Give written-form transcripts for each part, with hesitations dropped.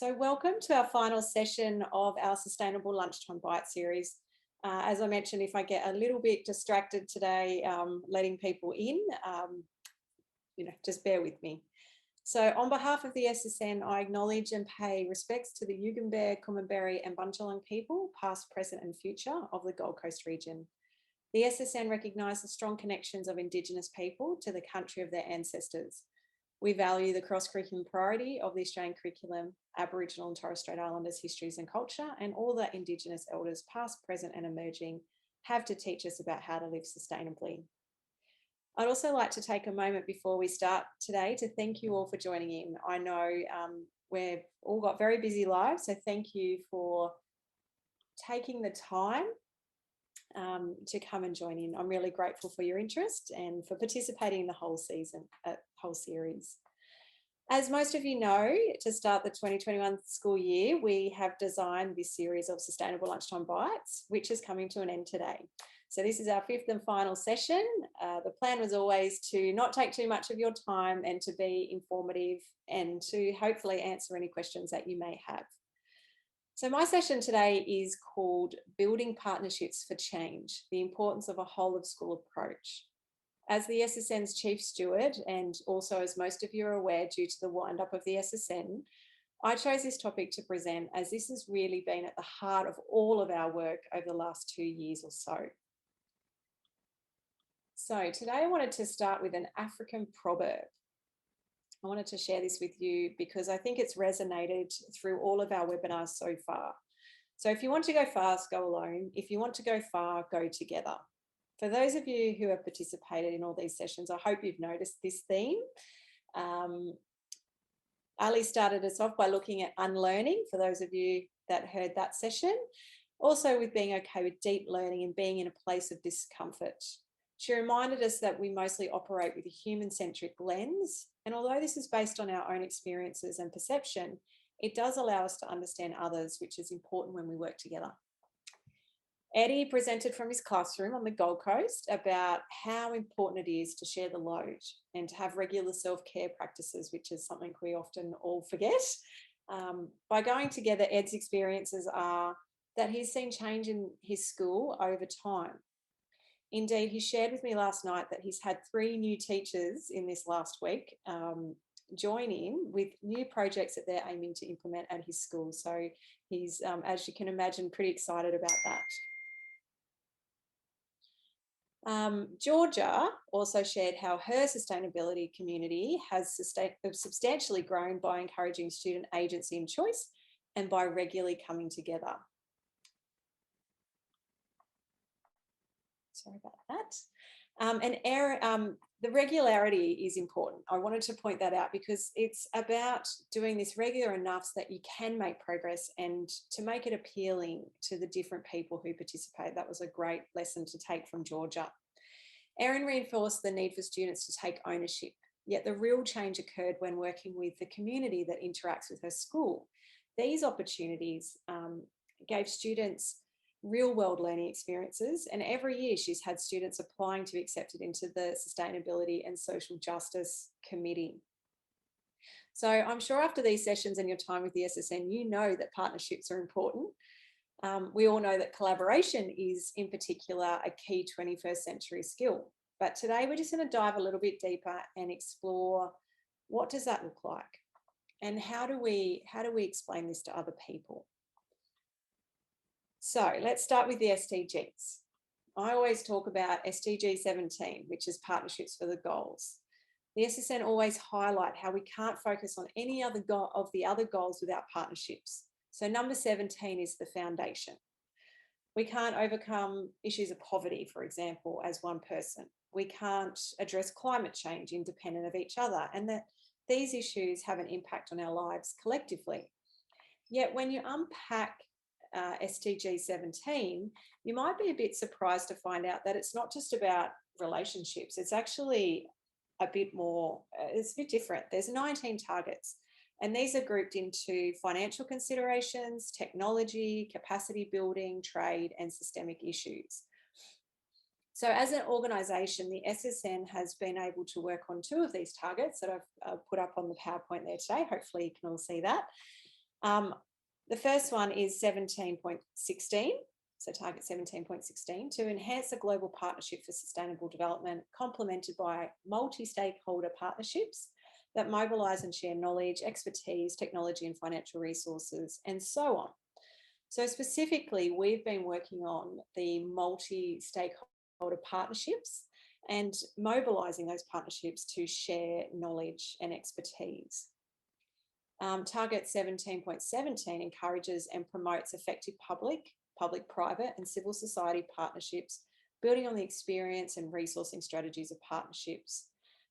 So welcome to our final session of our Sustainable Lunchtime Bytes series. As I mentioned, if I get a little bit distracted today, letting people in, just bear with me. So on behalf of the SSN, I acknowledge and pay respects to the Yugambeh, Kummberri and Bundjalung people, past, present and future of the Gold Coast region. The SSN recognises strong connections of Indigenous people to the country of their ancestors. We value the cross-curriculum priority of the Australian curriculum, Aboriginal and Torres Strait Islanders' histories and culture, and all that Indigenous elders, past, present and emerging, have to teach us about how to live sustainably. I'd also like to take a moment before we start today to thank you all for joining in. I know we've all got very busy lives, so thank you for taking the time to come and join in. I'm really grateful for your interest and for participating in the whole series. As most of you know, to start the 2021 school year, we have designed this series of Sustainable Lunchtime Bytes, which is coming to an end today. So this is our fifth and final session. The plan was always to not take too much of your time and to be informative and to hopefully answer any questions that you may have. So my session today is called Building Partnerships for Change, the Importance of a Whole of School Approach. As the SSN's Chief Steward, and also as most of you are aware due to the wind up of the SSN, I chose this topic to present as this has really been at the heart of all of our work over the last 2 years or so. So today I wanted to start with an African proverb. I wanted to share this with you because I think it's resonated through all of our webinars so far. So if you want to go fast, go alone. If you want to go far, go together. For those of you who have participated in all these sessions, I hope you've noticed this theme. Ali started us off by looking at unlearning, for those of you that heard that session. Also with being okay with deep learning and being in a place of discomfort. She reminded us that we mostly operate with a human-centric lens, and although this is based on our own experiences and perception, it does allow us to understand others, which is important when we work together. Eddie presented from his classroom on the Gold Coast about how important it is to share the load and to have regular self-care practices, which is something we often all forget. By going together, Ed's experiences are that he's seen change in his school over time. Indeed, he shared with me last night that he's had 3 new teachers in this last week join in with new projects that they're aiming to implement at his school. So he's, as you can imagine, pretty excited about that. Georgia also shared how her sustainability community has substantially grown by encouraging student agency and choice and by regularly coming together. Sorry about that. The regularity is important. I wanted to point that out because it's about doing this regular enough so that you can make progress and to make it appealing to the different people who participate. That was a great lesson to take from Georgia. Erin reinforced the need for students to take ownership, yet the real change occurred when working with the community that interacts with her school. These opportunities gave students real-world learning experiences, and every year she's had students applying to be accepted into the Sustainability and Social Justice Committee. So I'm sure after these sessions and your time with the SSN, you know that partnerships are important. We all know that collaboration is in particular a key 21st century skill. But today we're just going to dive a little bit deeper and explore what does that look like and how do we explain this to other people. So let's start with the SDGs. I always talk about SDG 17, which is partnerships for the goals. The SSN always highlight how we can't focus on any other of the other goals without partnerships. So number 17 is the foundation. We can't overcome issues of poverty, for example, as one person. We can't address climate change independent of each other, and that these issues have an impact on our lives collectively. Yet when you unpack SDG 17, you might be a bit surprised to find out that it's not just about relationships. It's actually a bit more, it's a bit different. There's 19 targets, and these are grouped into financial considerations, technology, capacity building, trade, and systemic issues. So as an organisation, the SSN has been able to work on 2 of these targets that I've put up on the PowerPoint there today. Hopefully you can all see that. The first one is 17.16, so target 17.16, to enhance a global partnership for sustainable development, complemented by multi-stakeholder partnerships that mobilise and share knowledge, expertise, technology and financial resources, and so on. So specifically, we've been working on the multi-stakeholder partnerships and mobilising those partnerships to share knowledge and expertise. Target 17.17 encourages and promotes effective public-private and civil society partnerships, building on the experience and resourcing strategies of partnerships.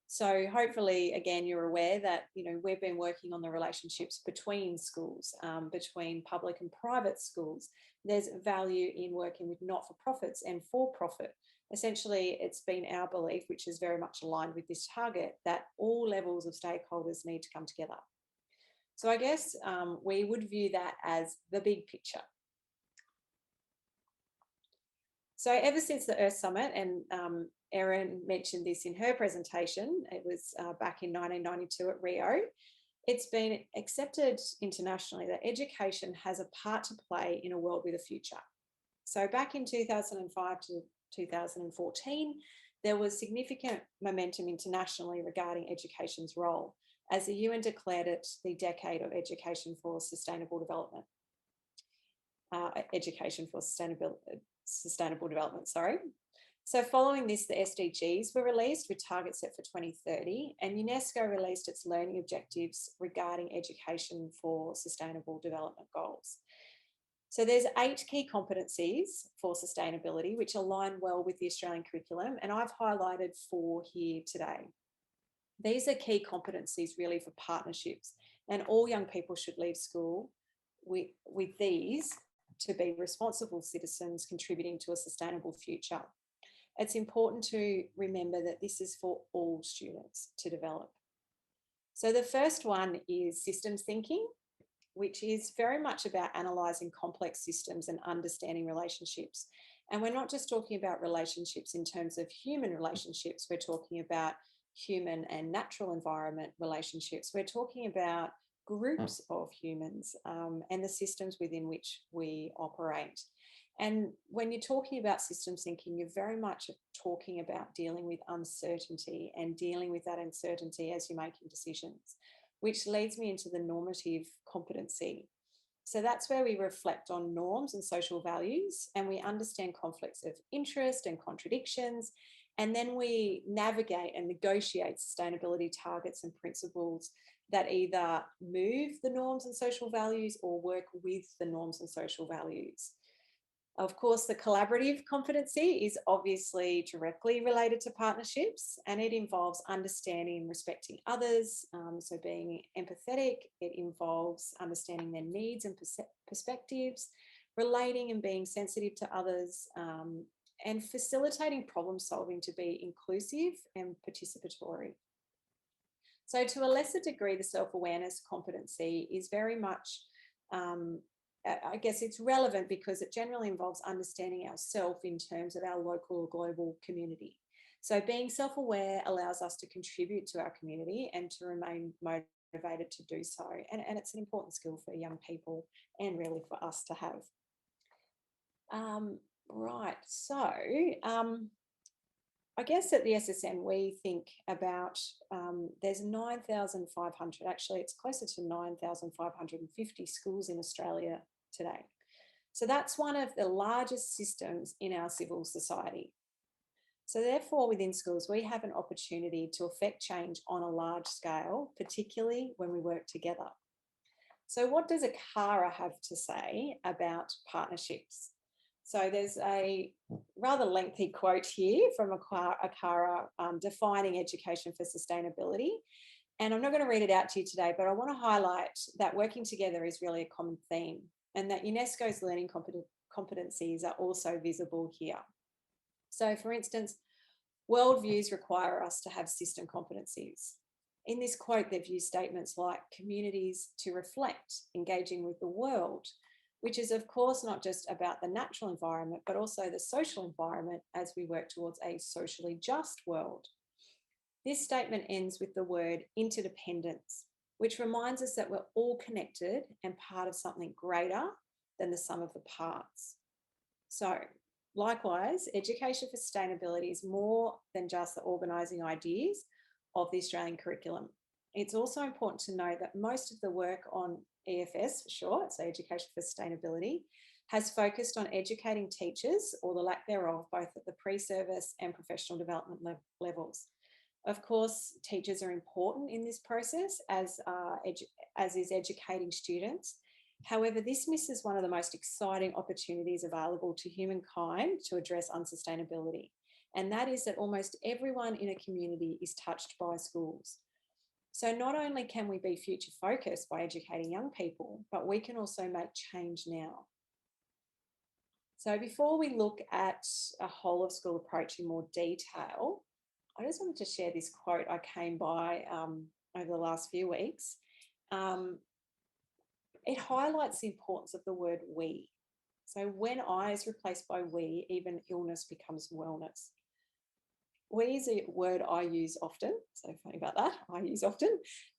So hopefully, again, you're aware that, we've been working on the relationships between schools, between public and private schools. There's value in working with not-for-profits and for-profit. Essentially, it's been our belief, which is very much aligned with this target, that all levels of stakeholders need to come together. So I guess we would view that as the big picture. So ever since the Earth Summit, and Erin mentioned this in her presentation, it was back in 1992 at Rio, it's been accepted internationally that education has a part to play in a world with a future. So back in 2005 to 2014, there was significant momentum internationally regarding education's role, as the UN declared it the decade of education for sustainable development. Sustainable development, sorry. So following this, the SDGs were released with targets set for 2030, and UNESCO released its learning objectives regarding education for sustainable development goals. So there's 8 key competencies for sustainability, which align well with the Australian curriculum, and I've highlighted 4 here today. These are key competencies really for partnerships, and all young people should leave school with these to be responsible citizens contributing to a sustainable future. It's important to remember that this is for all students to develop. So the first one is systems thinking, which is very much about analysing complex systems and understanding relationships. And we're not just talking about relationships in terms of human relationships, we're talking about human and natural environment relationships. We're talking about groups of humans and the systems within which we operate. And when you're talking about systems thinking, you're very much talking about dealing with uncertainty and dealing with that uncertainty as you're making decisions, which leads me into the normative competency. So that's where we reflect on norms and social values, and we understand conflicts of interest and contradictions, and then we navigate and negotiate sustainability targets and principles that either move the norms and social values or work with the norms and social values. Of course, the collaborative competency is obviously directly related to partnerships, and it involves understanding and respecting others, so being empathetic. It involves understanding their needs and perspectives, relating and being sensitive to others, and facilitating problem solving to be inclusive and participatory. So to a lesser degree, the self-awareness competency is very much, I guess it's relevant because it generally involves understanding ourselves in terms of our local or global community. So being self-aware allows us to contribute to our community and to remain motivated to do so. And it's an important skill for young people and really for us to have. Right, so I guess at the SSN we think about, there's 9,500, actually it's closer to 9,550 schools in Australia today. So that's one of the largest systems in our civil society. So therefore within schools we have an opportunity to affect change on a large scale, particularly when we work together. So what does ACARA have to say about partnerships? So there's a rather lengthy quote here from ACARA defining education for sustainability. And I'm not going to read it out to you today, but I want to highlight that working together is really a common theme, and that UNESCO's learning competencies are also visible here. So for instance, worldviews require us to have system competencies. In this quote, they've used statements like communities to reflect, engaging with the world, which is of course not just about the natural environment, but also the social environment as we work towards a socially just world. This statement ends with the word interdependence, which reminds us that we're all connected and part of something greater than the sum of the parts. So, likewise, education for sustainability is more than just the organising ideas of the Australian curriculum. It's also important to know that most of the work on EFS, for short, so Education for Sustainability, has focused on educating teachers, or the lack thereof, both at the pre-service and professional development levels. Of course, teachers are important in this process, as is educating students. However, this misses one of the most exciting opportunities available to humankind to address unsustainability, and that is that almost everyone in a community is touched by schools. So not only can we be future focused by educating young people, but we can also make change now. So before we look at a whole of school approach in more detail, I just wanted to share this quote I came by over the last few weeks. It highlights the importance of the word we. So when I is replaced by we, even illness becomes wellness. We is a word I use often, so funny about that, I use often,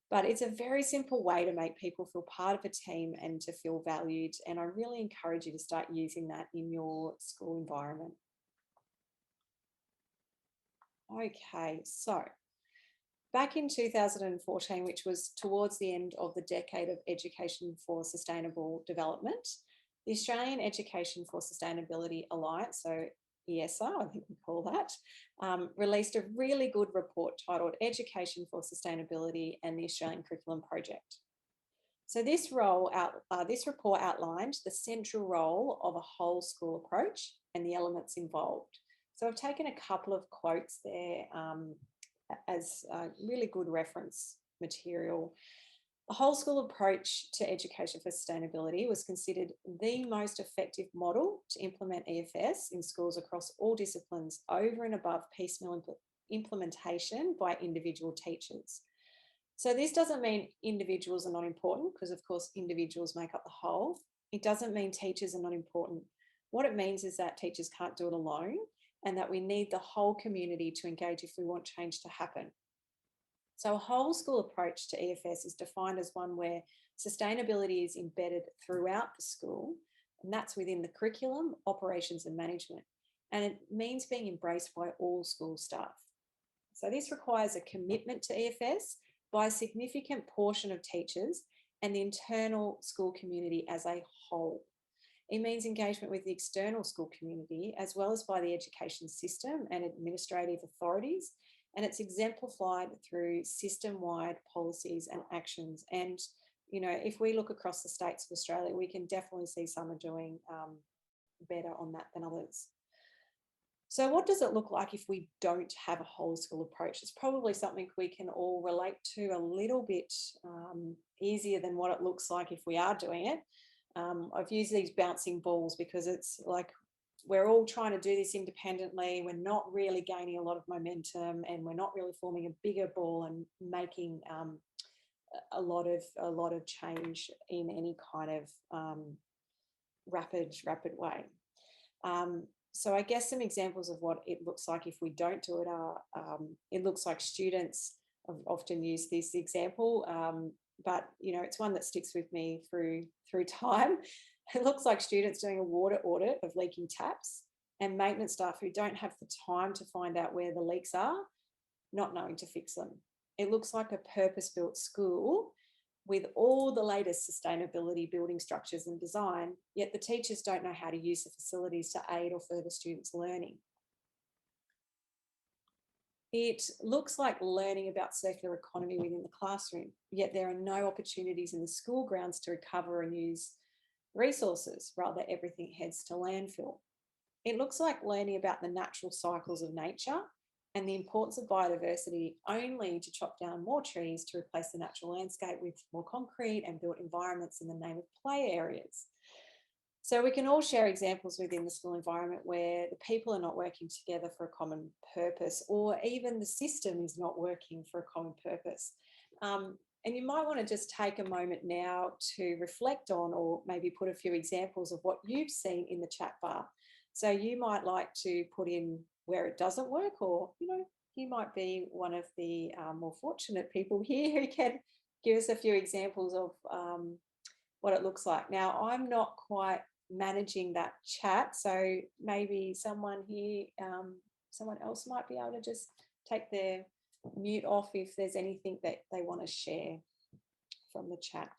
but it's a very simple way to make people feel part of a team and to feel valued. And I really encourage you to start using that in your school environment. Okay, so back in 2014, which was towards the end of the decade of Education for Sustainable Development, the Australian Education for Sustainability Alliance, so ESA, I think we call that, released a really good report titled Education for Sustainability and the Australian Curriculum Project. So this report outlined the central role of a whole school approach and the elements involved. So I've taken a couple of quotes there as really good reference material. The whole school approach to education for sustainability was considered the most effective model to implement EFS in schools across all disciplines, over and above piecemeal implementation by individual teachers. So this doesn't mean individuals are not important, because of course individuals make up the whole. It doesn't mean teachers are not important. What it means is that teachers can't do it alone, and that we need the whole community to engage if we want change to happen. So a whole school approach to EFS is defined as one where sustainability is embedded throughout the school, and that's within the curriculum, operations and management. And it means being embraced by all school staff. So this requires a commitment to EFS by a significant portion of teachers and the internal school community as a whole. It means engagement with the external school community, as well as by the education system and administrative authorities. And it's exemplified through system-wide policies and actions. And, you know, if we look across the states of Australia, we can definitely see some are doing better on that than others. So what does it look like if we don't have a whole school approach? It's probably something we can all relate to a little bit easier than what it looks like if we are doing it. I've used these bouncing balls because it's like we're all trying to do this independently. We're not really gaining a lot of momentum, and we're not really forming a bigger ball and making a lot of change in any kind of rapid way. So I guess some examples of what it looks like if we don't do it are, it looks like students, I've often used this example, but you know, it's one that sticks with me through time. It looks like students doing a water audit of leaking taps, and maintenance staff who don't have the time to find out where the leaks are, not knowing to fix them. It looks like a purpose-built school with all the latest sustainability building structures and design, yet the teachers don't know how to use the facilities to aid or further students' learning. It looks like learning about circular economy within the classroom, yet there are no opportunities in the school grounds to recover and use resources, rather everything heads to landfill. It looks like learning about the natural cycles of nature and the importance of biodiversity, only to chop down more trees to replace the natural landscape with more concrete and built environments in the name of play areas. So we can all share examples within the school environment where the people are not working together for a common purpose, or even the system is not working for a common purpose. And you might want to just take a moment now to reflect on, or maybe put a few examples of what you've seen in the chat bar. So you might like to put in where it doesn't work, or, you know, you might be one of the more fortunate people here who can give us a few examples of what it looks like. Now, I'm not quite managing that chat, so maybe someone here, someone else might be able to just take their mute off if there's anything that they want to share from the chat.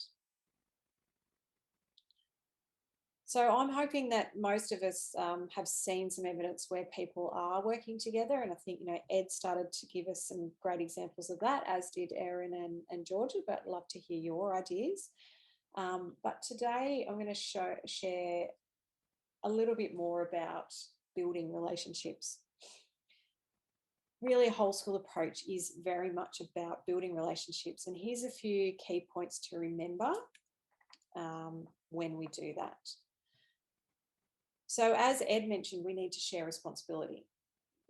So I'm hoping that most of us have seen some evidence where people are working together, and I think, you know, Ed started to give us some great examples of that, as did Erin and Georgia, but I'd love to hear your ideas. But today I'm going to share a little bit more about building relationships. Really, a whole school approach is very much about building relationships, and here's a few key points to remember when we do that. So as Ed mentioned, we need to share responsibility.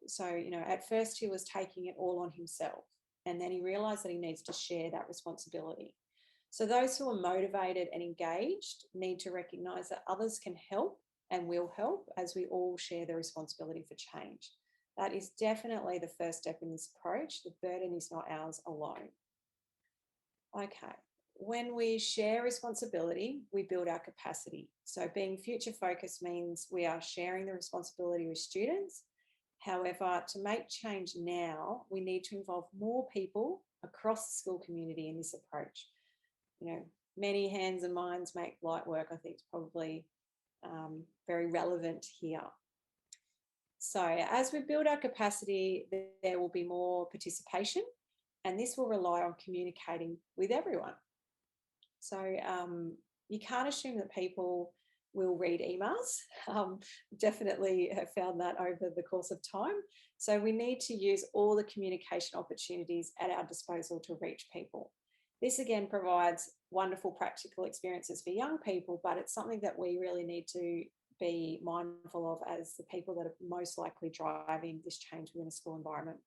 So, you know, at first he was taking it all on himself, and then he realized that he needs to share that responsibility. So those who are motivated and engaged need to recognize that others can help and will help as we all share the responsibility for change. That is definitely the first step in this approach. The burden is not ours alone. Okay. When we share responsibility, we build our capacity. So being future focused means we are sharing the responsibility with students. However, to make change now, we need to involve more people across the school community in this approach. You know, many hands and minds make light work, I think, is probably very relevant here. So as we build our capacity, there will be more participation, and this will rely on communicating with everyone. So you can't assume that people will read emails. Definitely have found that over the course of time. So we need to use all the communication opportunities at our disposal to reach people. This again provides wonderful practical experiences for young people, but it's something that we really need to be mindful of as the people that are most likely driving this change within a school environment.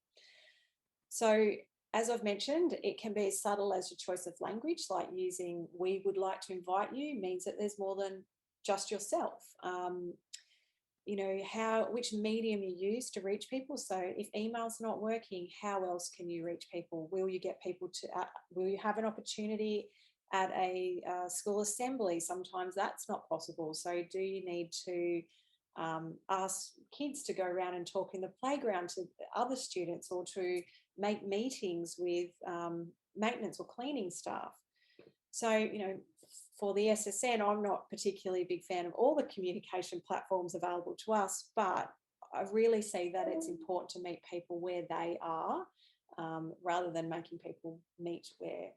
So as I've mentioned, it can be as subtle as your choice of language, like using "we would like to invite you" means that there's more than just yourself. You know, which medium you use to reach people. So if email's not working, how else can you reach people? Will you get people to, will you have an opportunity at a school assembly? Sometimes that's not possible. So do you need to ask kids to go around and talk in the playground to other students, or to make meetings with maintenance or cleaning staff? So, you know, for the SSN, I'm not particularly a big fan of all the communication platforms available to us, but I really see that it's important to meet people where they are, rather than making people meet where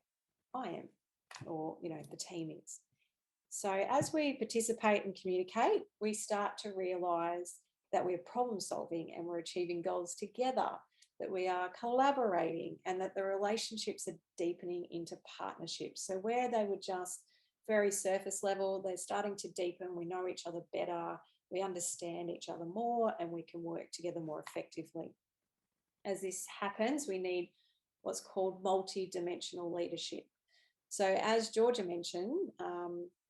I am, or, you know, the team is. So as we participate and communicate, we start to realise that we're problem solving and we're achieving goals together, that we are collaborating, and that the relationships are deepening into partnerships. So where they were just very surface level, they're starting to deepen. We know each other better, we understand each other more, and we can work together more effectively. As this happens, we need what's called multi-dimensional leadership. So as Georgia mentioned,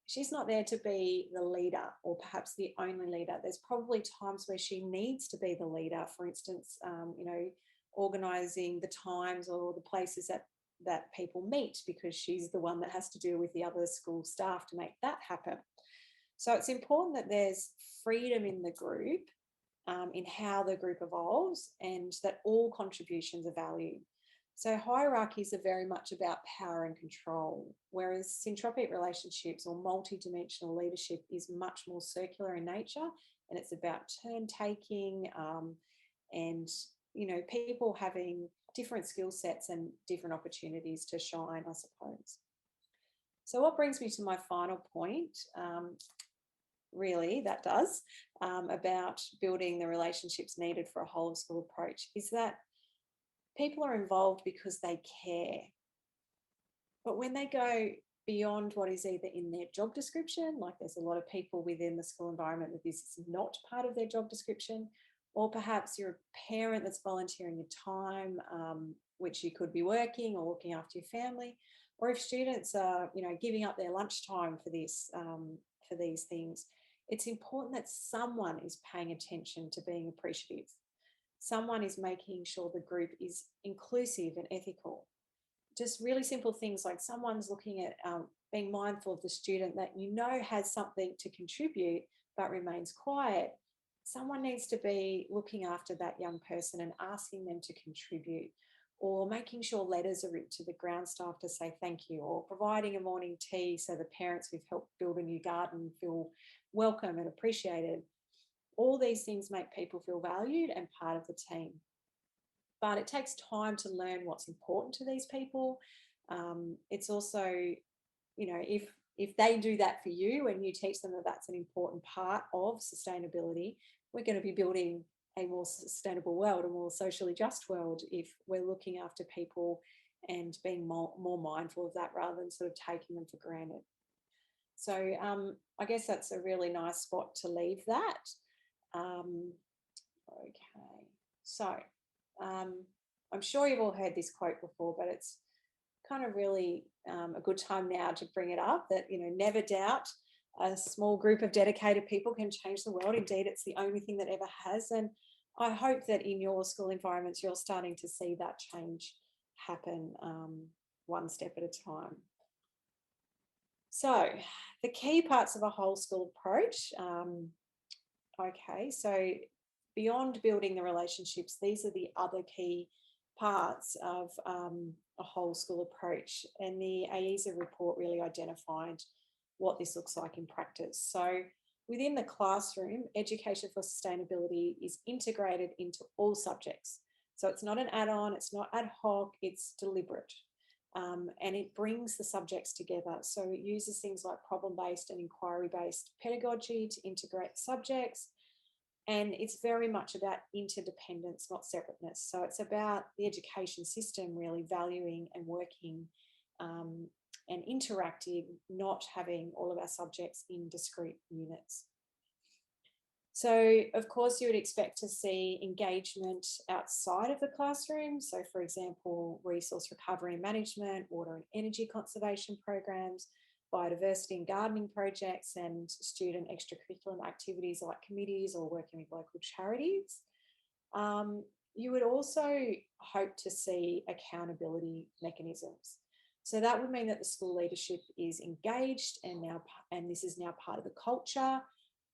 she's not there to be the leader or perhaps the only leader. There's probably times where she needs to be the leader. For instance, you know, organising the times or the places that people meet, because she's the one that has to deal with the other school staff to make that happen. So it's important that there's freedom in the group, in how the group evolves, and that all contributions are valued. So hierarchies are very much about power and control, whereas syntropic relationships or multi-dimensional leadership is much more circular in nature, and it's about turn taking, and, you know, people having different skill sets and different opportunities to shine, I suppose. So what brings me to my final point, really, that does, about building the relationships needed for a whole of school approach, is that people are involved because they care. But when they go beyond what is either in their job description, like there's a lot of people within the school environment that this is not part of their job description, or perhaps you're a parent that's volunteering your time, which you could be working or looking after your family, or if students are, you know, giving up their lunchtime for this, for these things, it's important that someone is paying attention to being appreciative. Someone is making sure the group is inclusive and ethical. just really simple things like someone's looking at being mindful of the student that has something to contribute but remains quiet. Someone needs to be looking after that young person and asking them to contribute, or making sure letters are written to the ground staff to say thank you, or providing a morning tea so the parents who've helped build a new garden feel welcome and appreciated. All these things make people feel valued and part of the team. But it takes time to learn what's important to these people. It's also, if they do that for you and you teach them that that's an important part of sustainability, we're going to be building a more sustainable world, a more socially just world, if we're looking after people and being more mindful of that rather than sort of taking them for granted. So I guess that's a really nice spot to leave that. Okay, so I'm sure you've all heard this quote before, but it's kind of really a good time now to bring it up, that, never doubt a small group of dedicated people can change the world. Indeed, it's the only thing that ever has. And I hope that in your school environments, you're starting to see that change happen one step at a time. So the key parts of a whole school approach. Okay, so beyond building the relationships, these are the other key parts of a whole school approach. And the AESA report really identified what this looks like in practice. So within the classroom, education for sustainability is integrated into all subjects. So it's not an add-on, it's not ad hoc, it's deliberate. And it brings the subjects together. So it uses things like problem-based and inquiry-based pedagogy to integrate subjects. And it's very much about interdependence, not separateness. So it's about the education system really valuing and working and interacting, not having all of our subjects in discrete units. So, of course, you would expect to see engagement outside of the classroom. So, for example, resource recovery and management, water and energy conservation programs, biodiversity and gardening projects, and student extracurricular activities like committees or working with local charities. You would also hope to see accountability mechanisms. So that would mean that the school leadership is engaged and this is now part of the culture.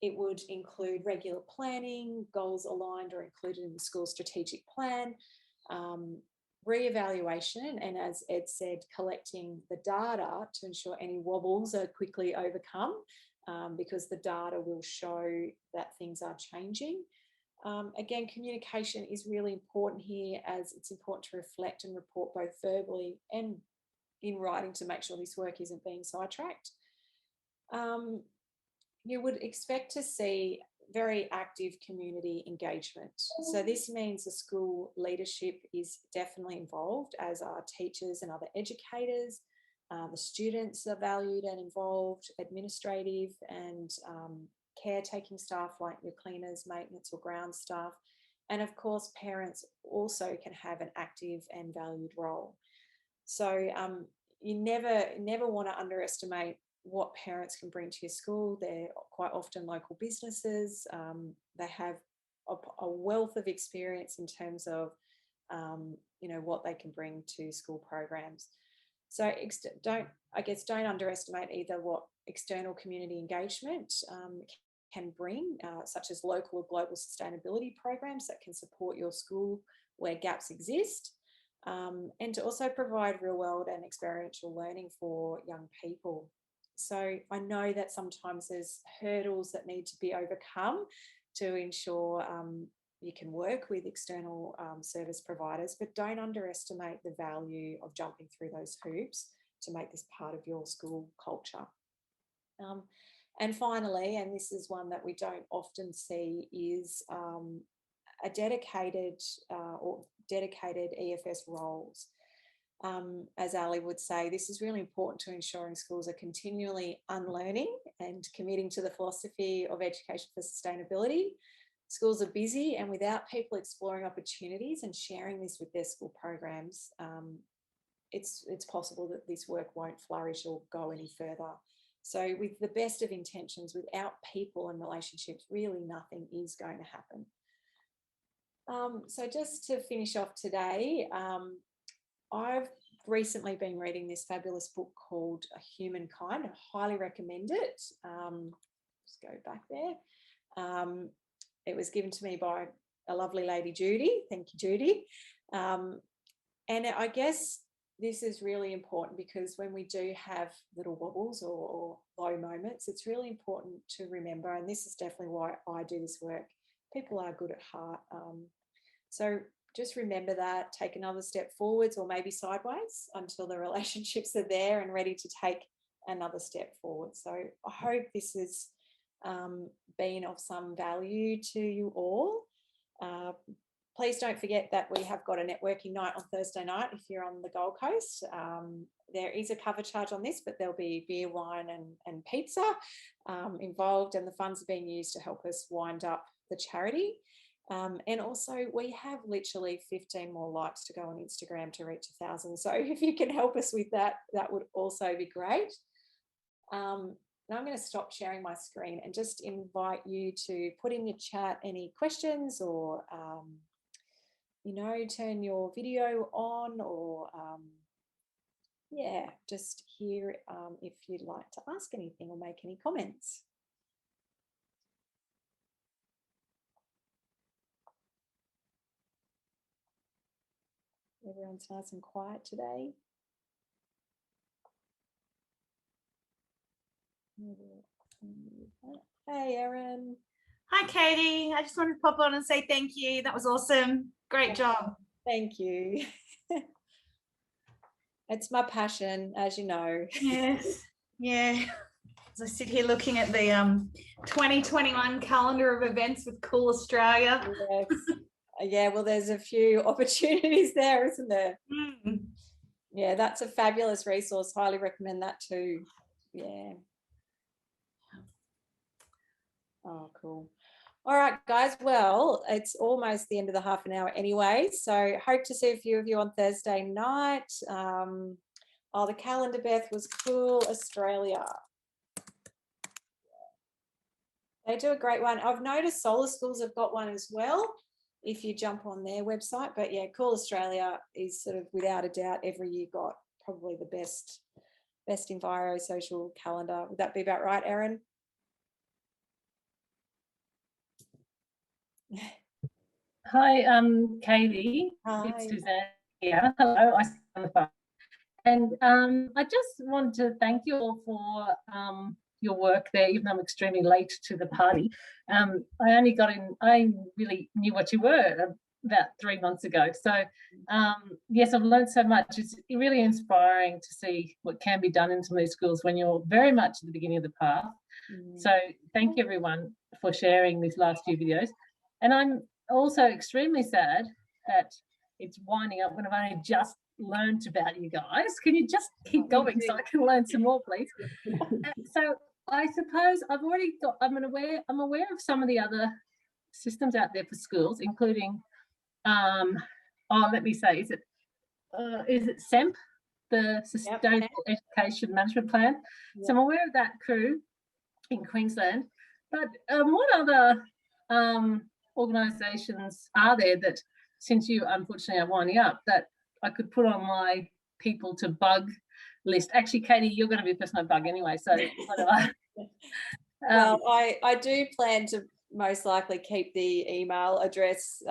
It would include regular planning, goals aligned or included in the school strategic plan, re-evaluation, and as Ed said, collecting the data to ensure any wobbles are quickly overcome, because the data will show that things are changing. Again, communication is really important here, as it's important to reflect and report both verbally and in writing to make sure this work isn't being sidetracked. You would expect to see very active community engagement. So this means the school leadership is definitely involved, as are teachers and other educators. The students are valued and involved, administrative and caretaking staff like your cleaners, maintenance or ground staff. And of course, parents also can have an active and valued role. So you never want to underestimate what parents can bring to your school. They're quite often local businesses. They have a wealth of experience in terms of, what they can bring to school programs. So don't underestimate either what external community engagement can bring, such as local or global sustainability programs that can support your school where gaps exist, and to also provide real world and experiential learning for young people. So I know that sometimes there's hurdles that need to be overcome to ensure you can work with external service providers, but don't underestimate the value of jumping through those hoops to make this part of your school culture. And finally, and this is one that we don't often see, is a dedicated EFS roles. As Ali would say, this is really important to ensuring schools are continually unlearning and committing to the philosophy of education for sustainability. Schools are busy, and without people exploring opportunities and sharing this with their school programs, it's possible that this work won't flourish or go any further. So with the best of intentions, without people and relationships, really nothing is going to happen. So just to finish off today, I've recently been reading this fabulous book called Humankind. I highly recommend it. Just go back there. It was given to me by a lovely lady, Judy. Thank you, Judy. And I guess this is really important because when we do have little wobbles or low moments, it's really important to remember, and this is definitely why I do this work, people are good at heart. So just remember that, take another step forwards or maybe sideways until the relationships are there and ready to take another step forward. So I hope this has been of some value to you all. Please don't forget that we have got a networking night on Thursday night if you're on the Gold Coast. There is a cover charge on this, but there'll be beer, wine and pizza involved, and the funds are being used to help us wind up the charity. And also we have literally 15 more likes to go on Instagram to reach 1,000. So if you can help us with that, that would also be great. Now I'm going to stop sharing my screen and just invite you to put in your chat any questions or, you know, turn your video on or, yeah, just hear if you'd like to ask anything or make any comments. Everyone's nice and quiet today. Hey, Erin. Hi, Katie. I just wanted to pop on and say thank you. That was awesome. Great job. Thank you. It's my passion, as you know. Yes. Yeah. As I sit here looking at the 2021 calendar of events with Cool Australia. Yes. Yeah, well, there's a few opportunities there, isn't there? Mm. Yeah, that's a fabulous resource. Highly recommend that too. Yeah. Oh, cool. All right, guys. Well, it's almost the end of the half an hour anyway. So hope to see a few of you on Thursday night. Oh, the calendar, Beth, was Cool Australia. They do a great one. I've noticed Solar Schools have got one as well, if you jump on their website. But yeah, Cool Australia is sort of without a doubt every year got probably the best enviro social calendar. Would that be about right, Erin? Hi, Katie. Hi. It's Suzanne here. Hello, I sit on the phone. And I just want to thank you all for your work there, even though I'm extremely late to the party. I only got in, I really knew what you were about 3 months ago. So yes, I've learned so much. It's really inspiring to see what can be done in some of these schools when you're very much at the beginning of the path. So thank you everyone for sharing these last few videos. And I'm also extremely sad that it's winding up when I've only just learned about you guys. Can you just keep going so I can learn some more, please? So I suppose I've already got, I'm aware of some of the other systems out there for schools, including let me say, is it SEMP, the Sustainable Education Management Plan? So I'm aware of that crew in Queensland, but what other organisations are there that, since you unfortunately are winding up, that I could put on my people to bug list? Actually, Katie, you're going to be the person I bug anyway, so whatever. Well, I do plan to most likely keep the email address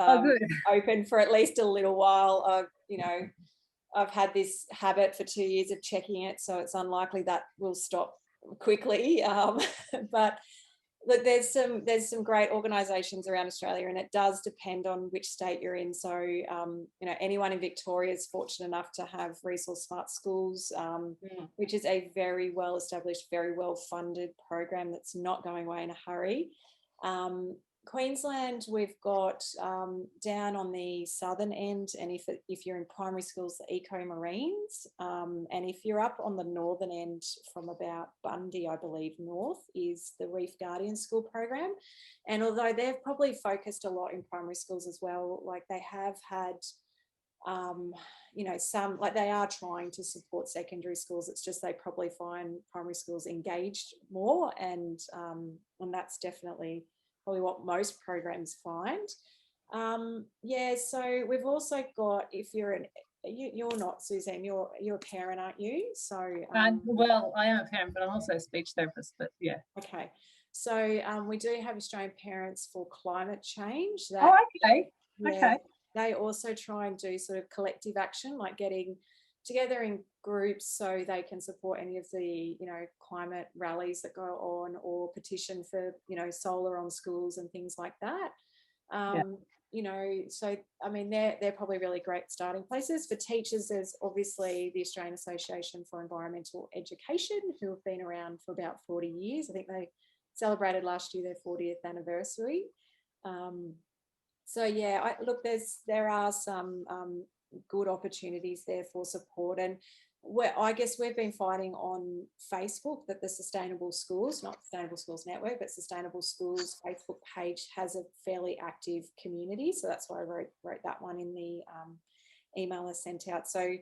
open for at least a little while. You know, I've had this habit for 2 years of checking it, so it's unlikely that will stop quickly. But look, there's some great organisations around Australia, and it does depend on which state you're in. So, you know, anyone in Victoria is fortunate enough to have Resource Smart Schools, which is a very well established, very well funded program that's not going away in a hurry. Queensland, we've got down on the southern end, and if you're in primary schools, the Eco Marines, and if you're up on the northern end from about Bundy, I believe, north, is the Reef Guardian School program. And although they've probably focused a lot in primary schools as well, like they have had, you know, some, like they are trying to support secondary schools. It's just they probably find primary schools engaged more, and that's definitely probably what most programs find. Yeah, so we've also got, if you're you're not, Suzanne, you're a parent, aren't you? So well, I am a parent, but I'm also a speech therapist, but yeah. Okay, so we do have Australian Parents for Climate Change. That, oh, okay. yeah, Okay. they also try and do sort of collective action, like getting together in groups so they can support any of the, you know, climate rallies that go on, or petition for, you know, solar on schools and things like that. You know, so I mean, they're probably really great starting places. For teachers, there's obviously the Australian Association for Environmental Education, who have been around for about 40 years. I think they celebrated last year their 40th anniversary. So yeah, look, there are some good opportunities there for support, and I guess we've been fighting on Facebook that the Sustainable Schools, not Sustainable Schools Network, but Sustainable Schools Facebook page has a fairly active community. So that's why I wrote that one in the email I sent out. So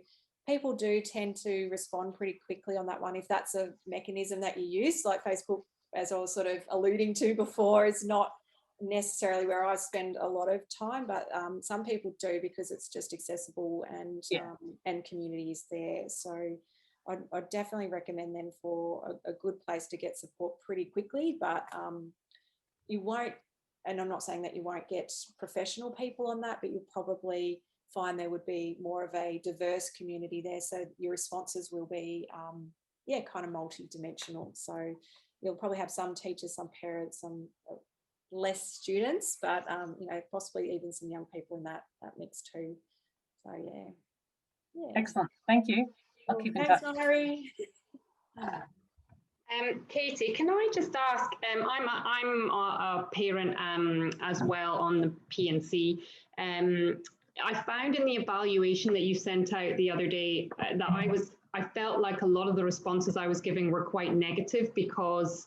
people do tend to respond pretty quickly on that one. If that's a mechanism that you use, like Facebook, as I was sort of alluding to before, is not necessarily where I spend a lot of time, but some people do, because it's just accessible and community is there. So I'd definitely recommend them for a good place to get support pretty quickly. But you won't, and I'm not saying that you won't get professional people on that, but you'll probably find there would be more of a diverse community there. So your responses will be kind of multi-dimensional. So you'll probably have some teachers, some parents, some less students, but you know, possibly even some young people in that mix too. So yeah. Excellent, thank you. I'll keep in touch. Thanks, Mary. Katie, can I just ask? I'm a parent as well on the PNC. I found in the evaluation that you sent out the other day that I felt like a lot of the responses I was giving were quite negative, because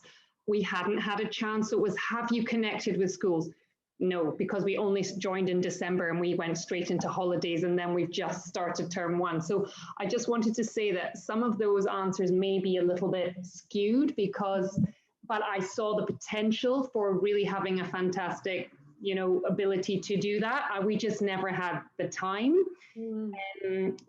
we hadn't had a chance. So it was, have you connected with schools? No, because we only joined in December and we went straight into holidays, and then we've just started term one. So I just wanted to say that some of those answers may be a little bit skewed, but I saw the potential for really having a fantastic, you know, ability to do that. We just never had the time.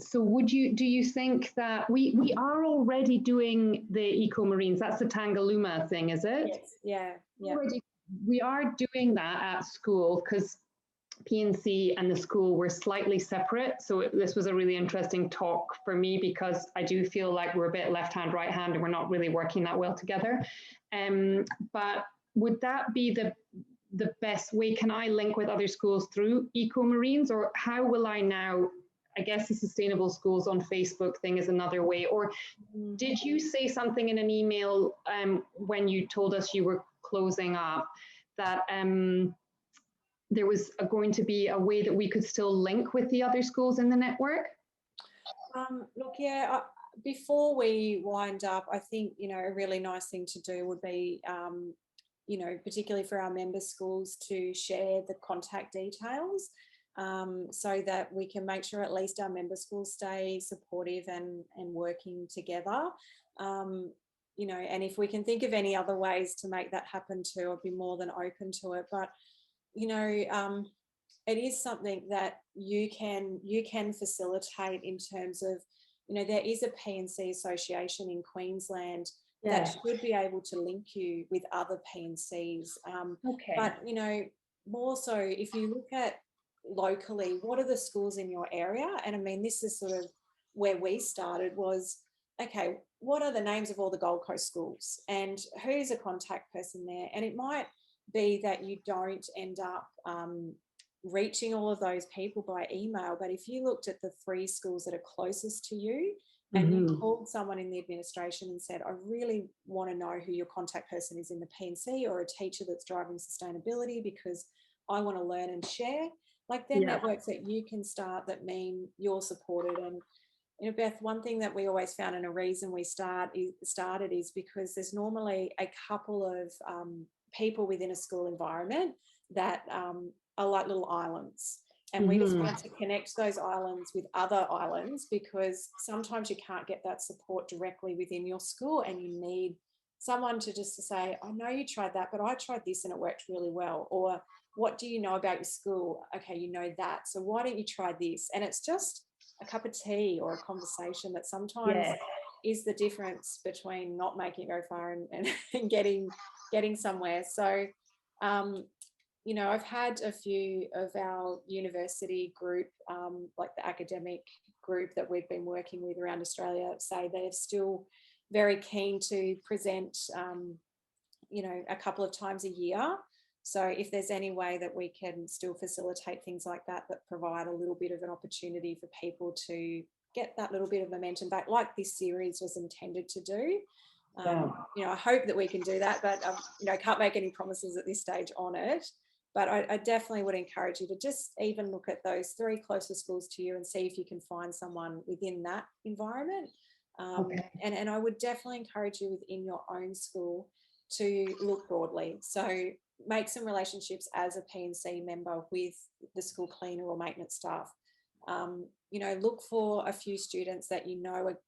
So do you think that we are already doing the eco-marines? That's the Tangalooma thing, is it? Yes. Yeah. We are doing that at school, because PNC and the school were slightly separate. So this was a really interesting talk for me, because I do feel like we're a bit left hand, right hand, and we're not really working that well together. But would that be the best way? Can I link with other schools through eco-marines, or how will I now? I guess the Sustainable Schools on Facebook thing is another way. Or did you say something in an email when you told us you were closing up, that there was going to be a way that we could still link with the other schools in the network? Look, yeah, before we wind up, I think, you know, a really nice thing to do would be, you know, particularly for our member schools, to share the contact details, so that we can make sure at least our member schools stay supportive and working together. You know, and if we can think of any other ways to make that happen too, I'd be more than open to it. But, you know, it is something that you can facilitate in terms of, you know, there is a PNC association in Queensland that should be able to link you with other PNCs. But, you know, more so if you look at locally, what are the schools in your area? And I mean, this is sort of where we started, was, okay, what are the names of all the Gold Coast schools and who's a contact person there? And it might be that you don't end up reaching all of those people by email, but if you looked at the 3 schools that are closest to you and you called someone in the administration and said, I really want to know who your contact person is in the PNC, or a teacher that's driving sustainability, because I want to learn and share, like, they're networks that you can start that mean you're supported. And, you know, Beth, one thing that we always found, and a reason we started is because there's normally a couple of people within a school environment that are like little islands. And we just want to connect those islands with other islands, because sometimes you can't get that support directly within your school, and you need someone to say, I know you tried that, but I tried this and it worked really well. Or what do you know about your school? Okay, you know that. So why don't you try this? And it's just a cup of tea or a conversation that sometimes is the difference between not making it go far and getting somewhere. So, you know, I've had a few of our university group, like the academic group that we've been working with around Australia, say they're still very keen to present, you know, a couple of times a year. So if there's any way that we can still facilitate things like that, that provide a little bit of an opportunity for people to get that little bit of momentum back, like this series was intended to do. You know, I hope that we can do that, but you know, can't make any promises at this stage on it. But I definitely would encourage you to just even look at those 3 closest schools to you and see if you can find someone within that environment. And I would definitely encourage you within your own school to look broadly. So make some relationships as a P&C member with the school cleaner or maintenance staff. You know, look for a few students that you know are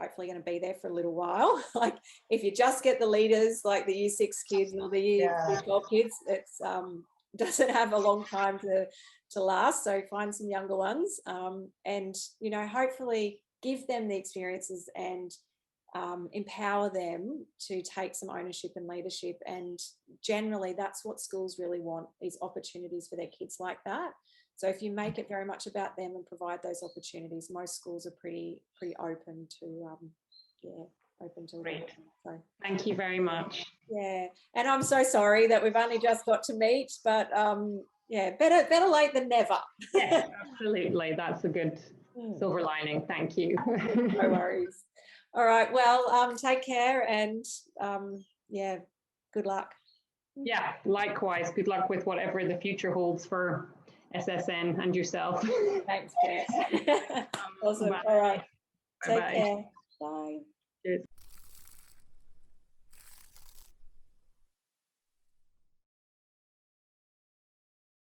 hopefully going to be there for a little while. Like if you just get the leaders, like the Year 6 kids or the Year 12 kids, it's doesn't have a long time to last. So find some younger ones, and you know, hopefully give them the experiences and empower them to take some ownership and leadership. And generally that's what schools really want, is opportunities for their kids like that. So if you make it very much about them and provide those opportunities, most schools are pretty open to open to it. So thank you very much. Yeah, and I'm so sorry that we've only just got to meet, but yeah, better late than never. Yes, absolutely. That's a good silver lining. Thank you. No worries. All right, well, take care, and yeah, good luck. Yeah, likewise. Good luck with whatever the future holds for SSN and yourself. Thanks, Jess. Awesome. All right. Take care. Bye. Cheers.